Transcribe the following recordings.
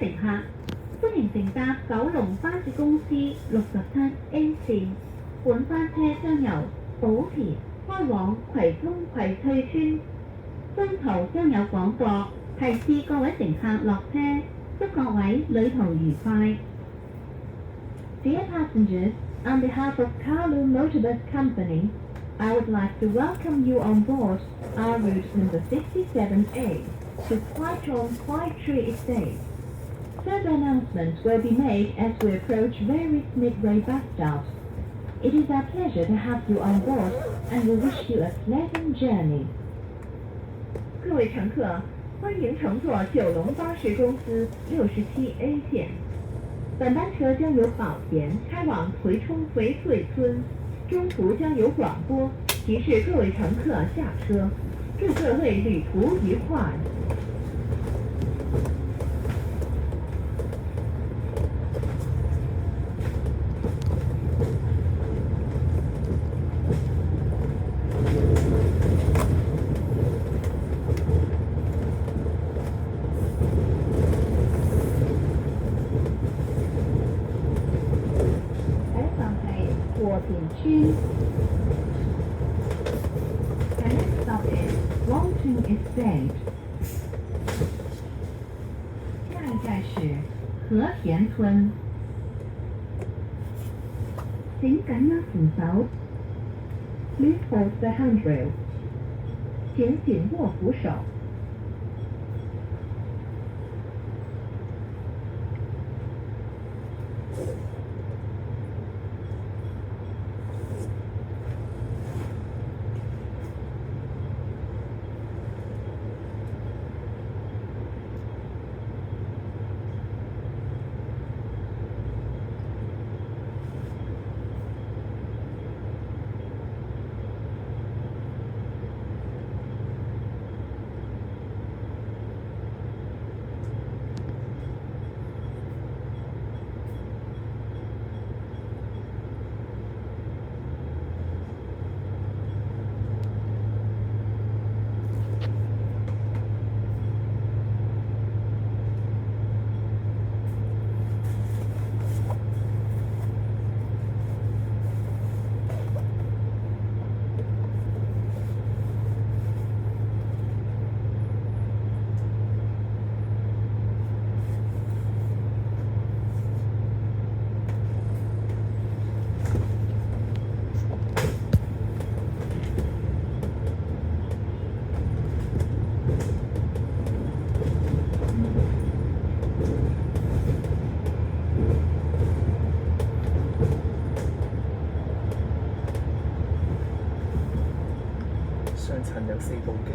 乘客，歡迎乘搭九龍巴士公司67A 線。本班車將由寶田開往葵涌葵翠邨，中途將有廣播提示各位乘客落車，祝各位旅途愉快。Dear passengers, on behalf of Kowloon Motorbus Company, I would like to welcome you on board our route number 67A to Kwaichung Kwai Tree Estate. Further announcements will be made as we approach various midway bus stops. It is our pleasure to have you on board, and we wish you a pleasant journey. 各位乘客，欢迎乘坐九龙巴士公司67A 线。本班车将由宝田开往葵涌翡翠村，中途将有广播提示各位乘客下车，祝各位旅途愉快。The next stop is Wangchung Estate. 下一站是和田村。請緊握扶手。Please hold the handrail. 請緊握扶手。上層有4部機。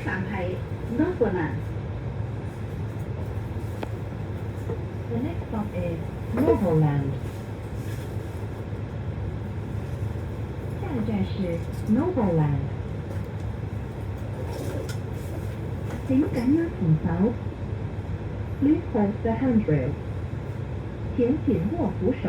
站係 Novoland。The next stop is Novoland。下一站是 Novoland。請緊握扶手。Please hold the handrail。請緊握扶手。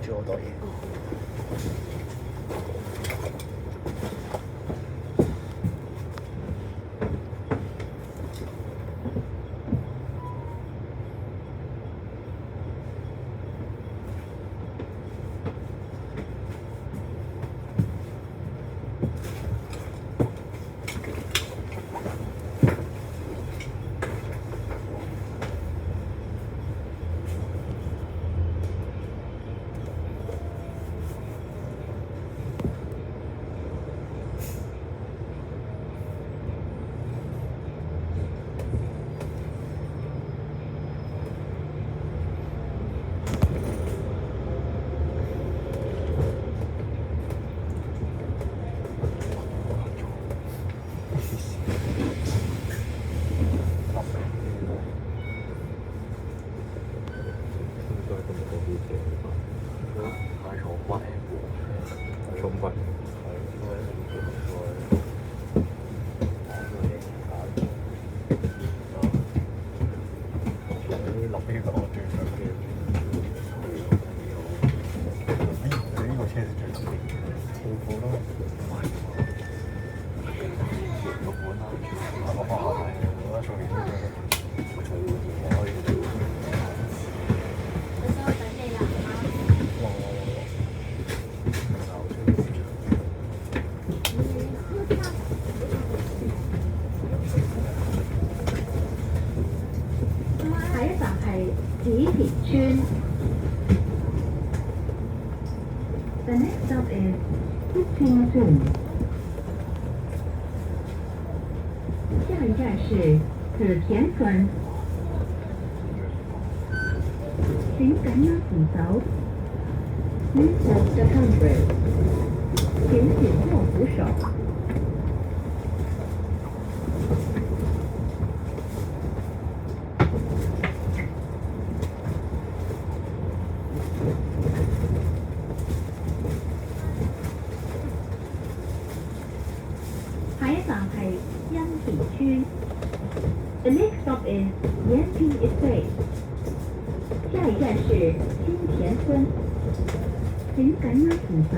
住好多嘢。下一站係紫田村。The next stop is Ziqianzun。下一站是紫田村。請緊握扶手。Please hold the handrail。請緊握扶手。下一站係欣田村。The next stop is Yanping Estate。下一站是金田村。請緊握扶手。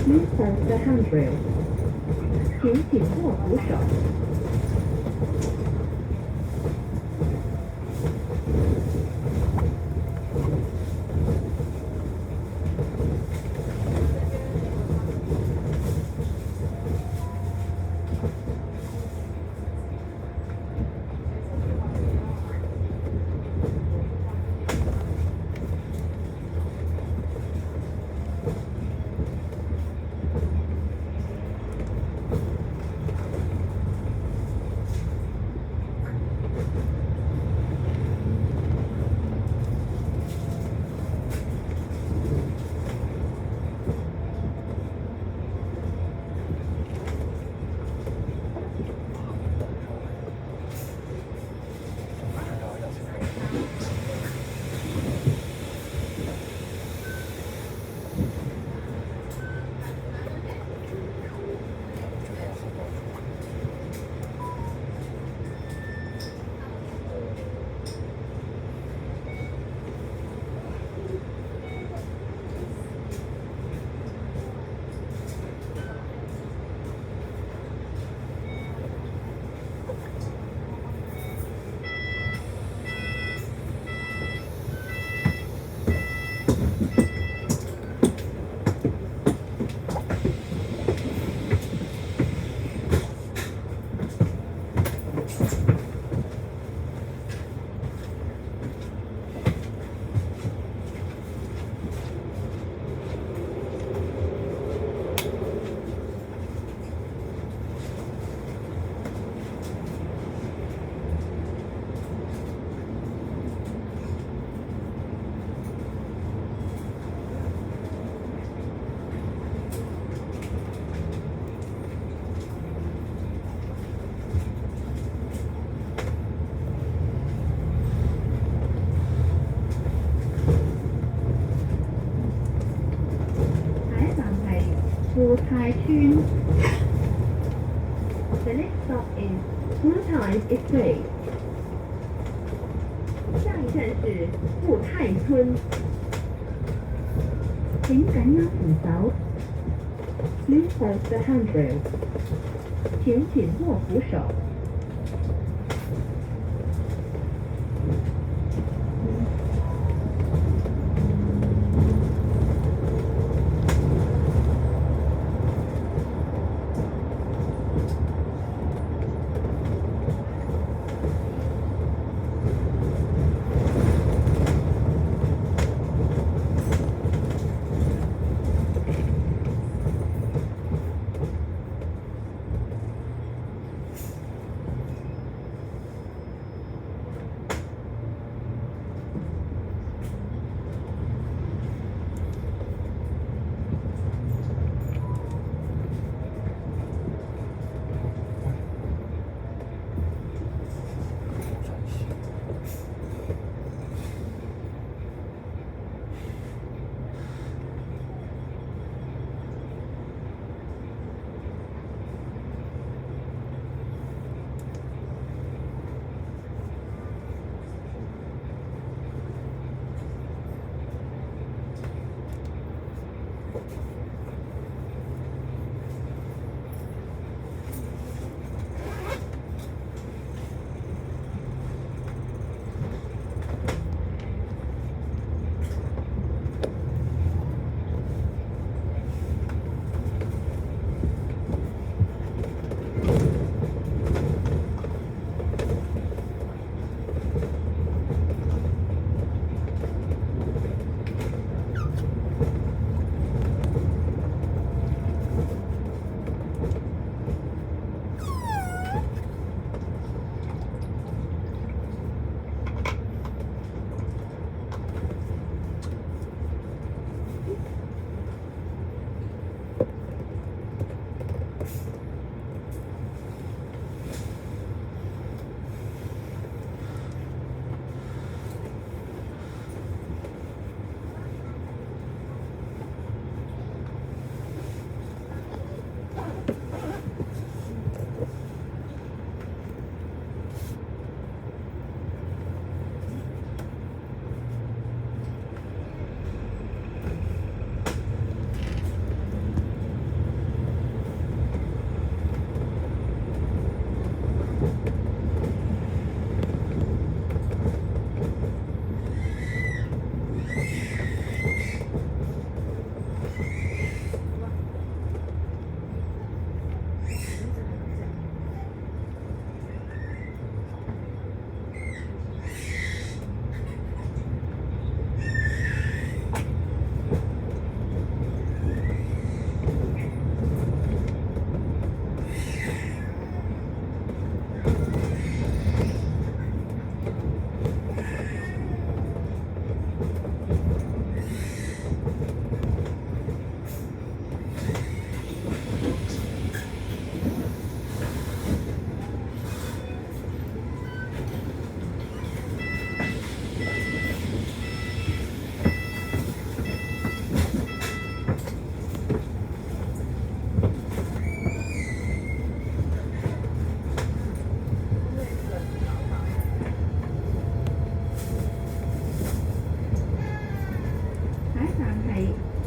Please hold the handrail。請緊握扶手。富泰村。The next stop is 富泰 Estate。下一站是富泰村。請緊握扶手。Please hold the handrail. 請緊握扶手。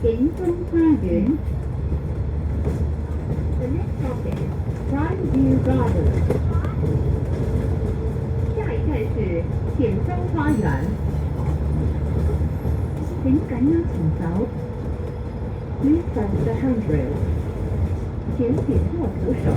景中花園。The next stop is Grandview Garden。下一站是景中花園。請緊握扶手。Please hold the handrail。請緊握扶手。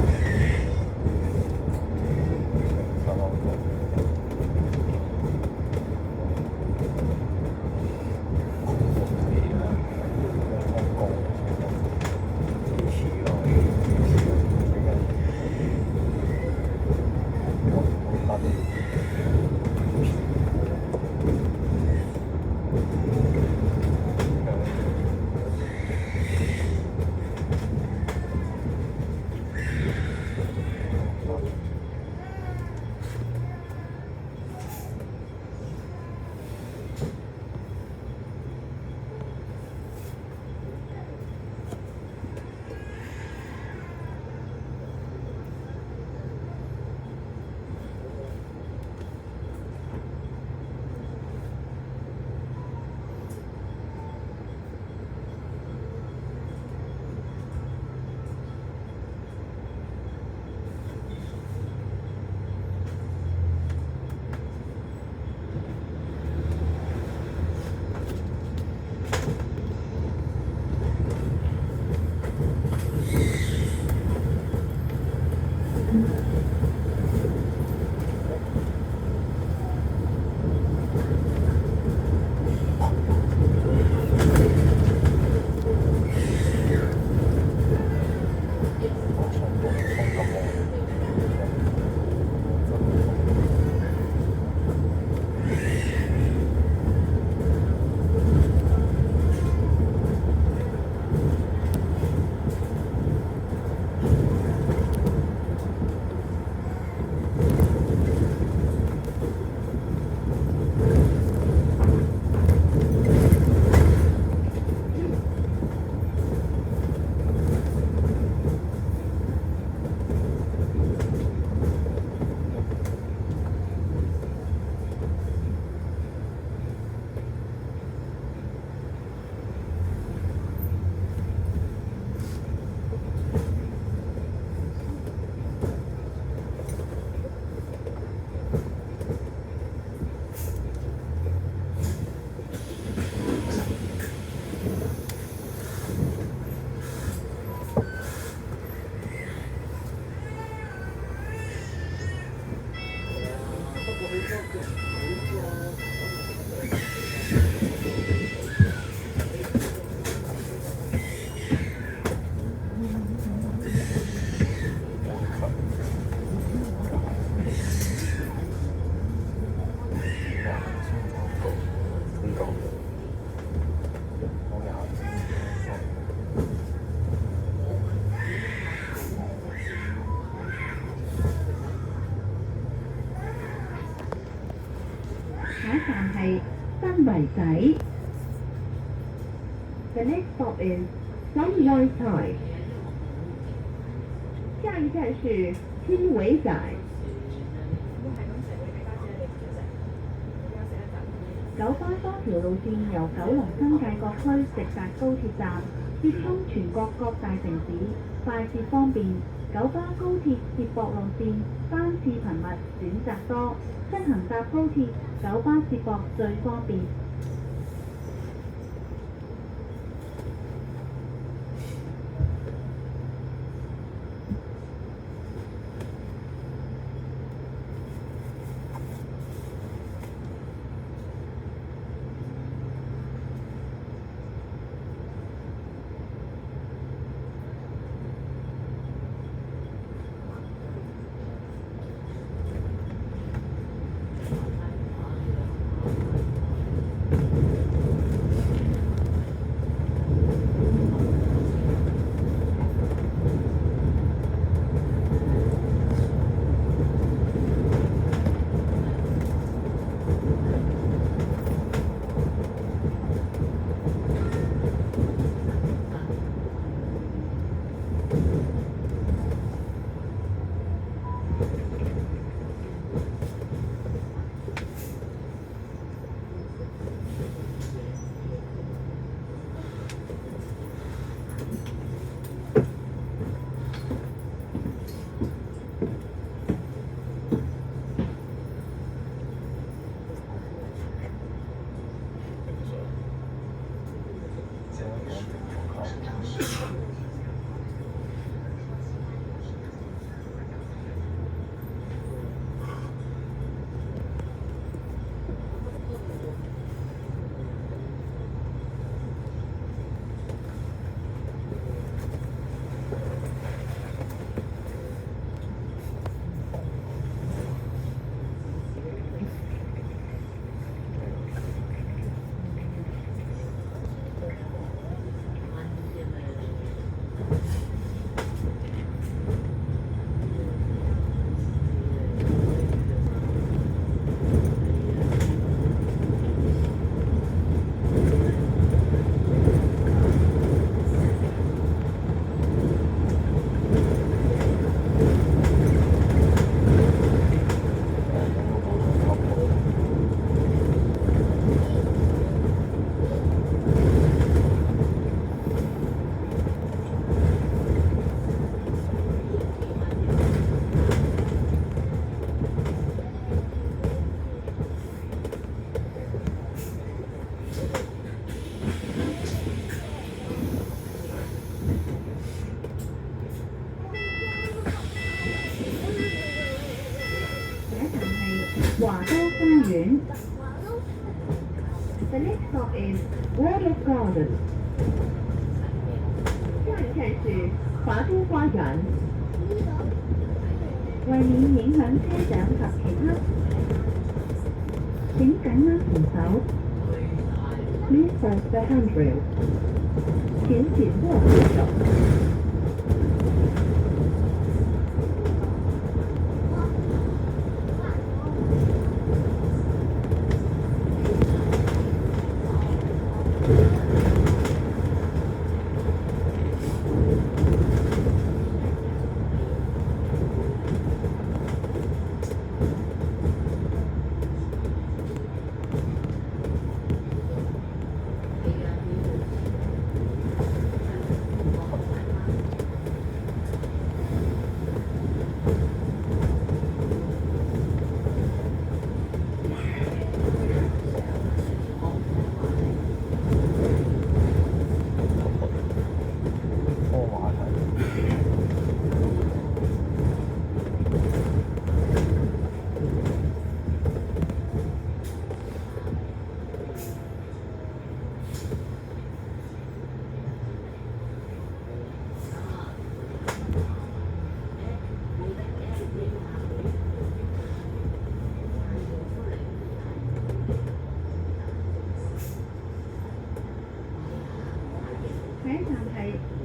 通告。我嘅下一站係新圍仔。The next stop is Sunrise Side。下一站是新圍仔。九巴多條路線由九龍新界各區直達高鐵站，接通全國各大城市，快捷方便。九巴高鐵接駁路線班次頻密，選擇多，出行搭高鐵，九巴接駁最方便。華都花園。The next stop is World of Garden。下一站是華都花園。為免影響車長及其他，請緊握扶手。Please hold the handrail。請緊握扶手。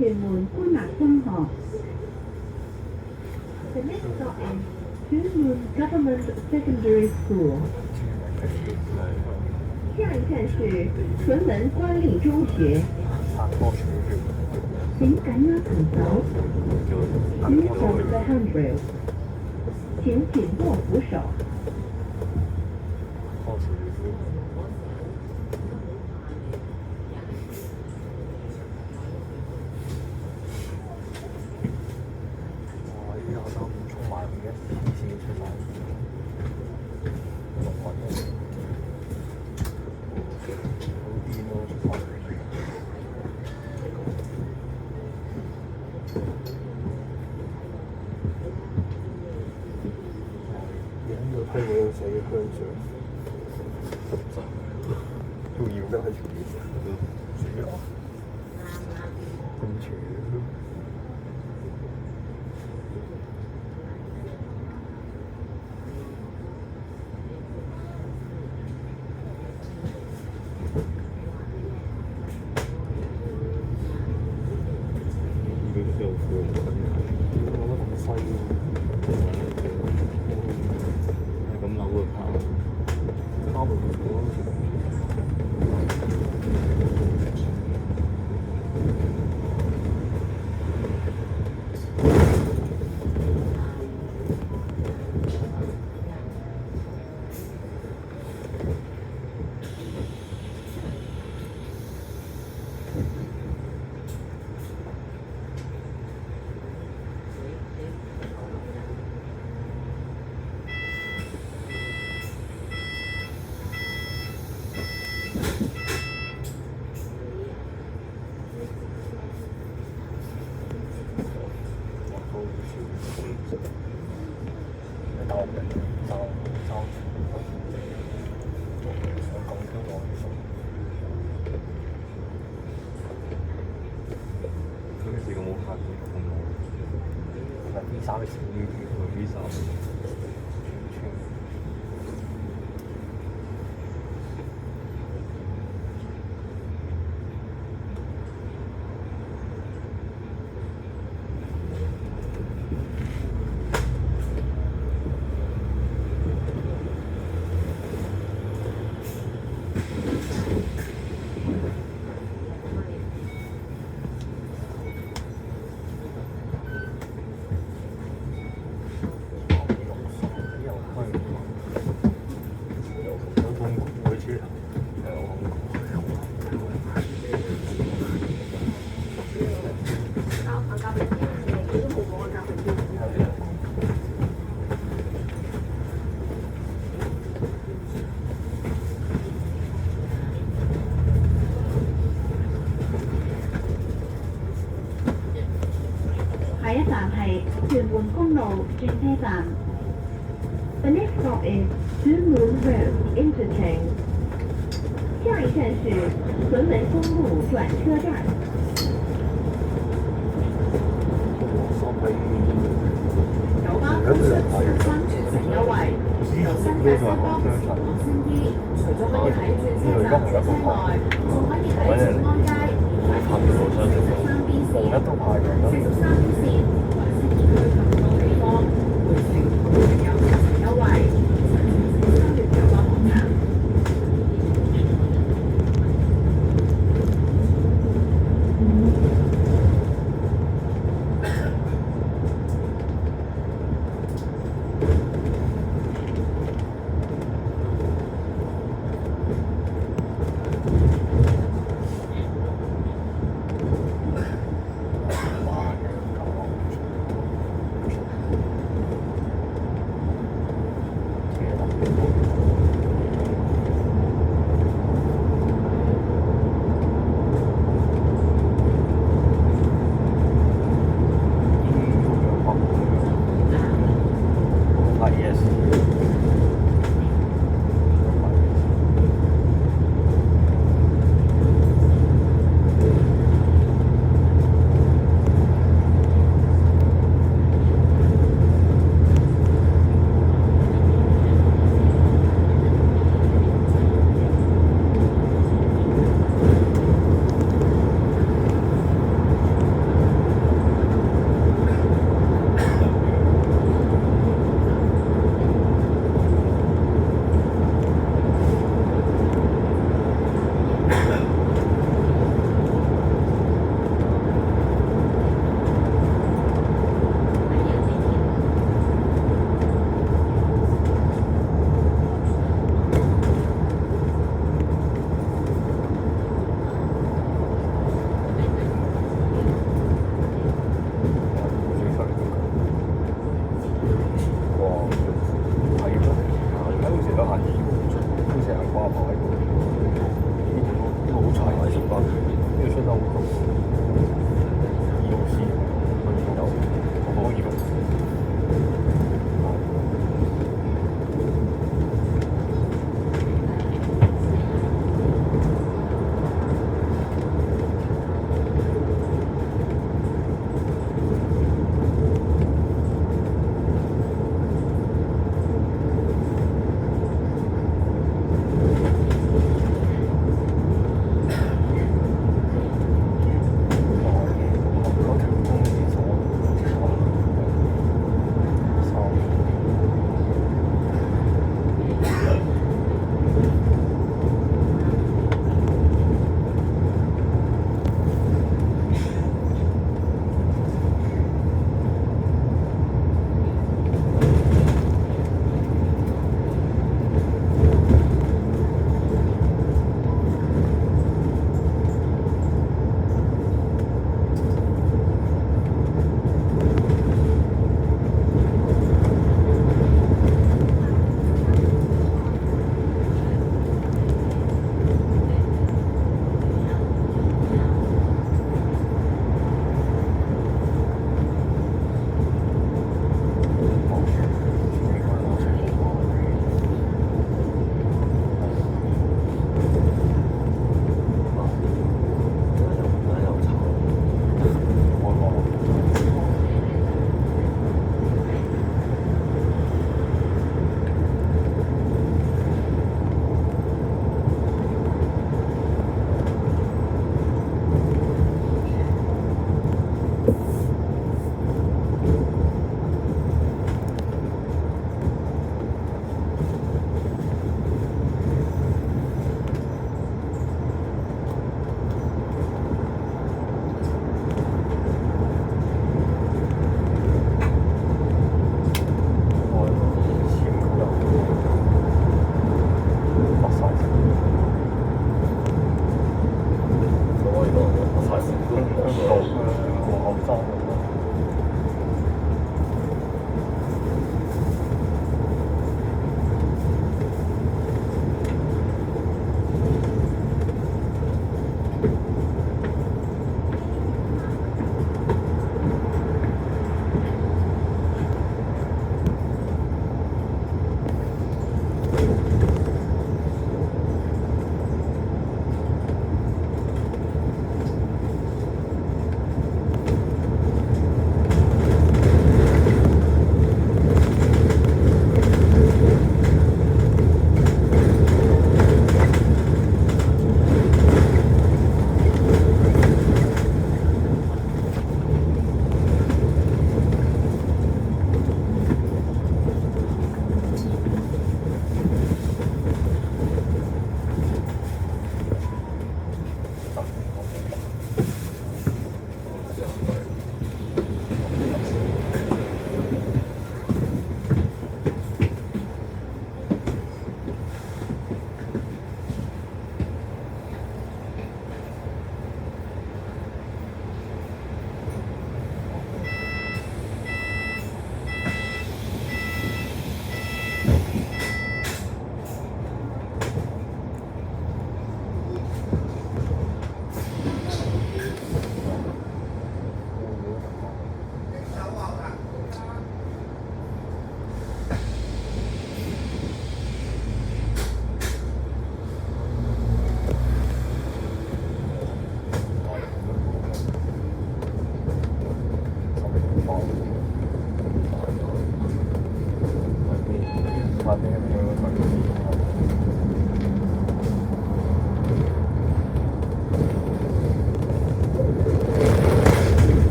屯門官立中學。The next stop is 屯門 Government Secondary School。下一站是屯門官立中學。請緊握扶手。Please hold the handrail。請緊握扶手。批我要寫嘅香水，都要得係條嘢，死啦！咁長。三嘅小於佢呢首。下一站係屯門公路轉車站。The next stop is 屯門 Road Interchange。下一站是屯門公路轉車站。九巴推出13全程優惠，由新界西多前往新衣，除咗可以喺轉車站車廂內，仲可以喺靜安街、大埔43邊線、43邊線或者市區更多地方，每程有10成優惠。3月9號網站。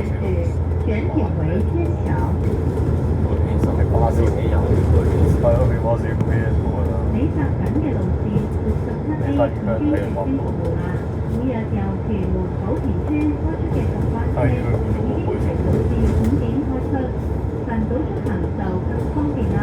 是全景为天桥。巴士係咯，去巴士咁咩做啊？你搭緊嘅路線67A 已經係經服務啦。每日由屯門寶田村開出嘅十班車已經係導致5點開出，晨早出行就更方便啦。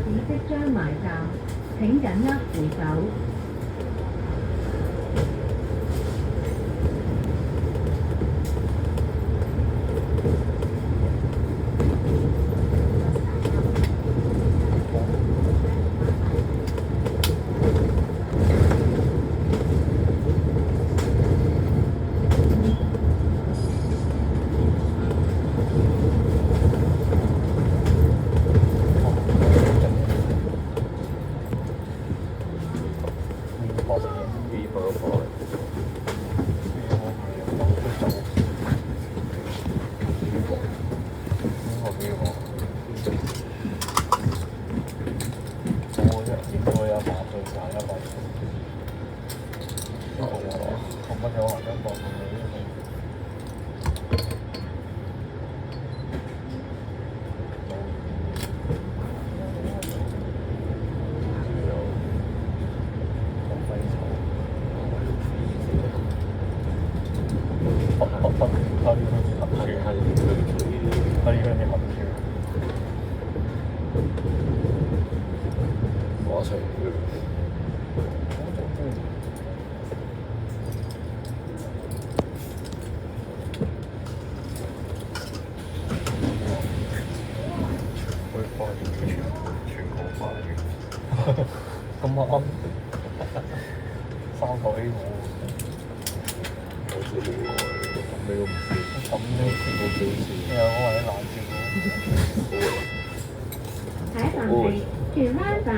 即將埋站，請緊握扶手。咁啱3個 A 我好似冇耐，咁你都唔知。咁呢個幾時？有我係冷笑下一站係荃灣站。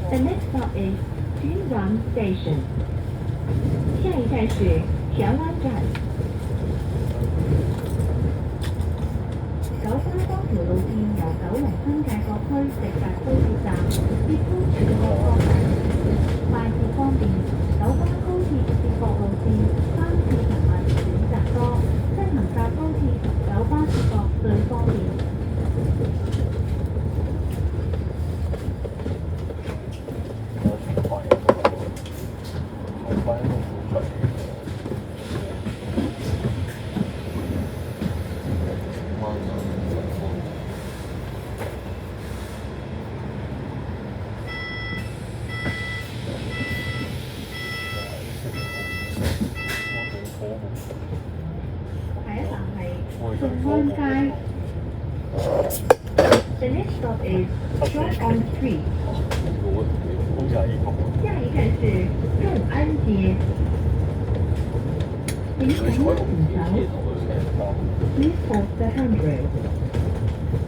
The next stop is 荃灣 Station。下一站是荃灣站。九巴多條路線由九龍新界各區直達高鐵站，接通全國各地，快捷方便。九巴高鐵接駁路線班次頻密，選擇多，西行搭高鐵九巴接駁最方便。The next stop is Short on Street。下一站是眾安街。請緊握扶手。Please hold the handrail。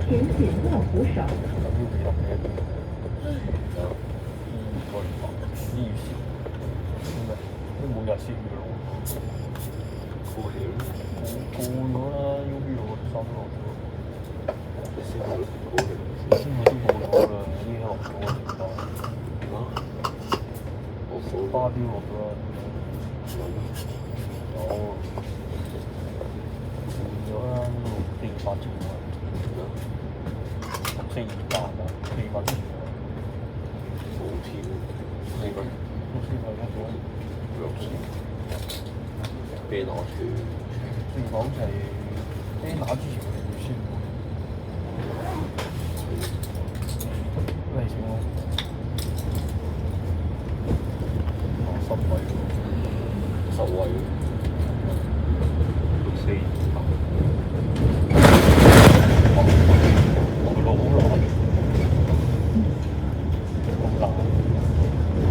請緊握扶手。每日先嘅咯，過咗啦，UB 我3落咗，先我都過咗啦，呢下落咗點辦？花雕落咗啦，換咗啦，400條啊，400啊，400條啊，冇錢，400，啤拿團，正講就係啤拿之前我哋會先咩錢咯？10位，10位，400，好難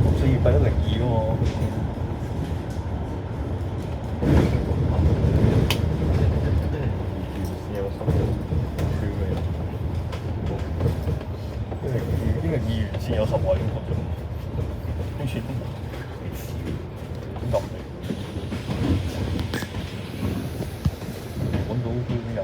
，6,402㗎嘛。有10位咁就好似都咁嚟，揾到都有。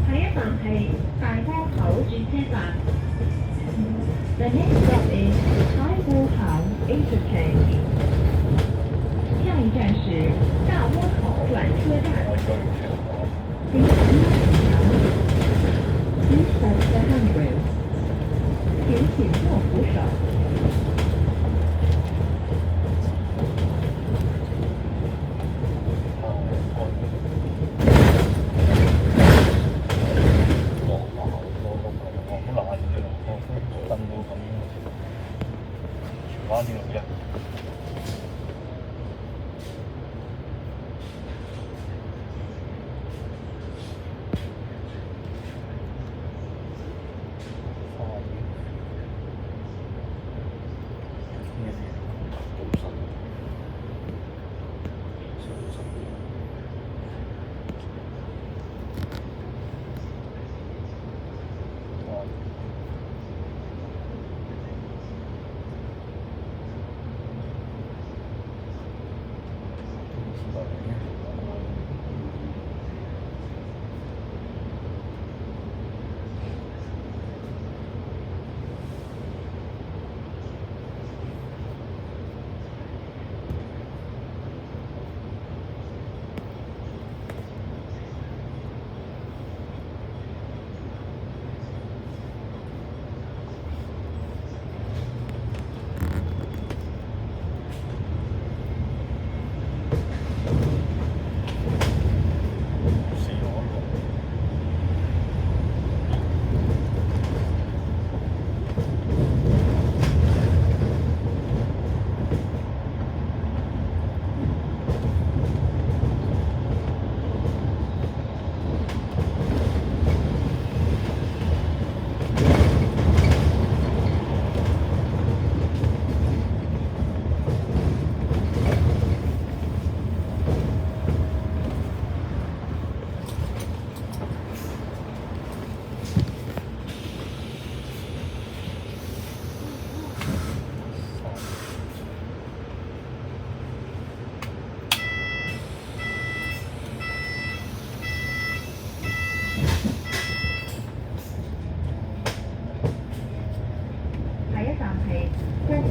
下一站係大窩口轉車站。The next stop is 太古塘 Interchange。下一站是大窩口轉車站。請緊握扶手。紧握扶手。拉啲咁嘅。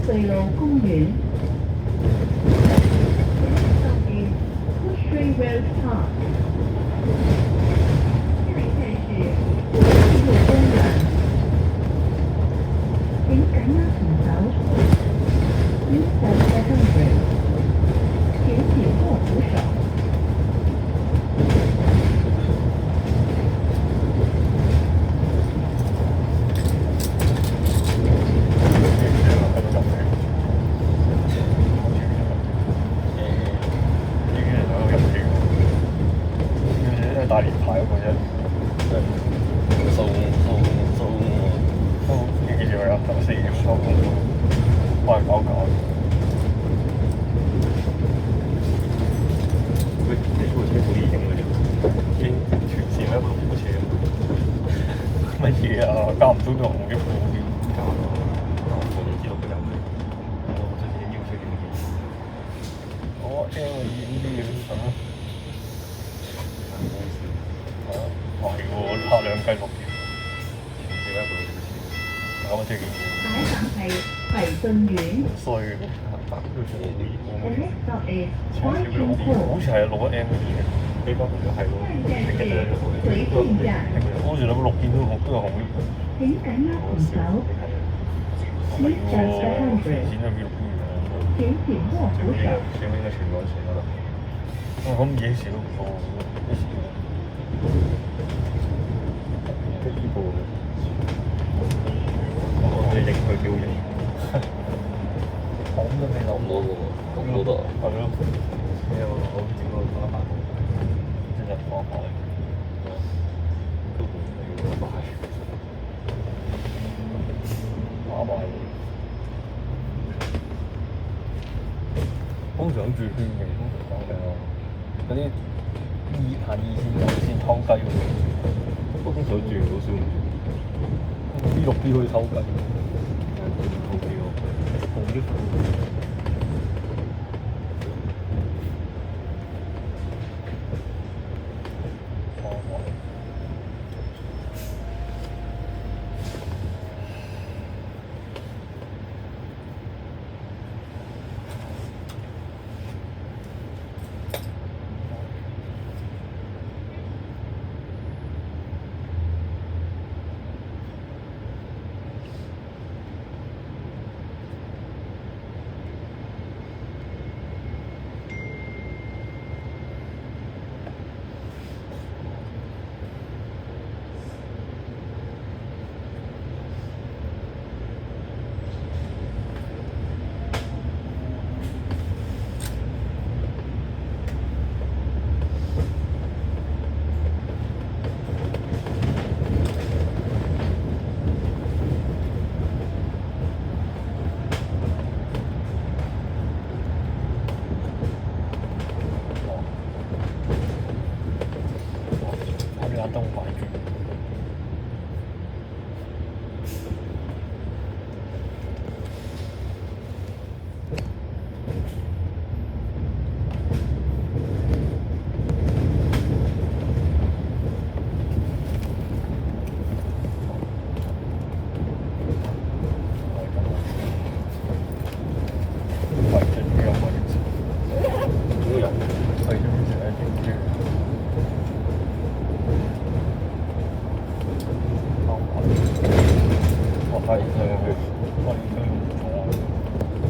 瑞路公園。Bushrey Road Park。下一站是富士路公園。請緊握扶手。Please hold the handrail。請緊握扶手。大連牌嗰個啫，收幾時去啊？頭4月收工，幫人搞搞。喂，你部車好易整嘅啫，已經全線一部好車。乜嘢啊？交唔到就紅嘅褲嘅。我唔知道佢有咩。我之前要出點嘢。我聽我演啲嘢咁啊。係喎，拍兩計6條，全部一部咁啊！最緊要。下一站係葵頓苑。衰嘅，打到上嚟The next stop is 好 Whiting 似 Hall。係6M 嗰啲嘅，呢個係喎。下一站是葵盛站。好似6見到都有紅嘅。請緊握扶手。Please hold the handrail。請緊握扶手。上應該全部都上得啦。咁嘢事都唔多，一時。呢部我哋認佢叫型，講都未諗到喎，咁都得，係咯，你又好似個打扮，真係放開，都唔要擺，打埋，通常住圈嘅，通常講嘅嗰啲行2線先偷雞嗰啲。通常轉唔到少唔轉，B6 B可以偷雞，偷雞喎，紅啲。係我哋都要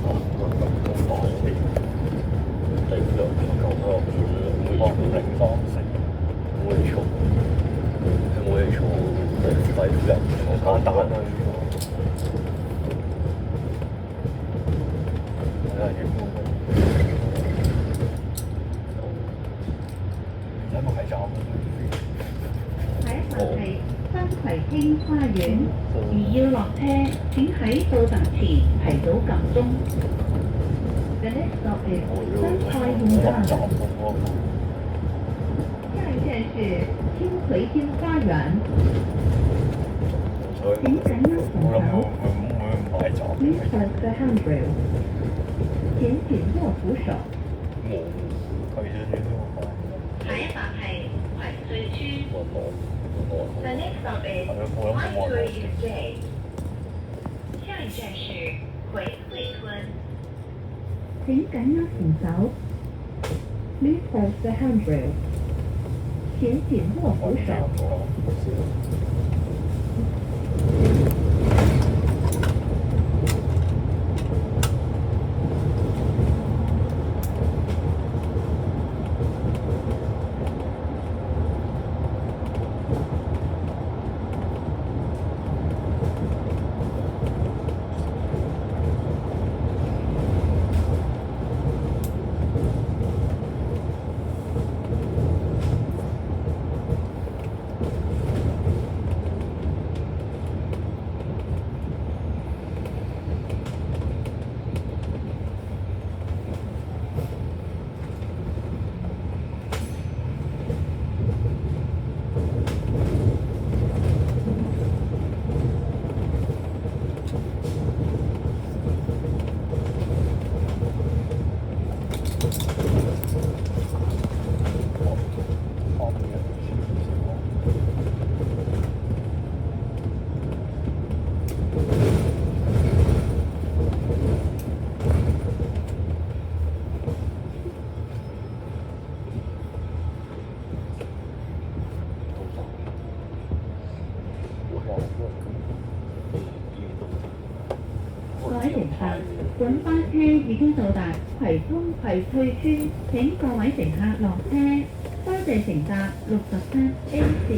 坐咁大氣，頂咗9個小時，034，冇嘢坐，冇嘢坐，抵人坐簡單啦。睇下影冇睇冇睇站下一站係新葵興花園，如要落車，請喺到達前提早撳鐘。The next stop is 新葵興站。下一站是新葵興花園。請緊握扶手。Please hold the handrail。請緊握扶手。冇睇咗呢個下一站係葵翠村。The next stop is 葵翠 Estate。下一站是葵翠村。請緊握扶手。Please hold the handrail。請緊握扶手。各位乘客，本巴車已經到達葵涌葵翠村，請各位乘客落車。多謝乘搭67A 線。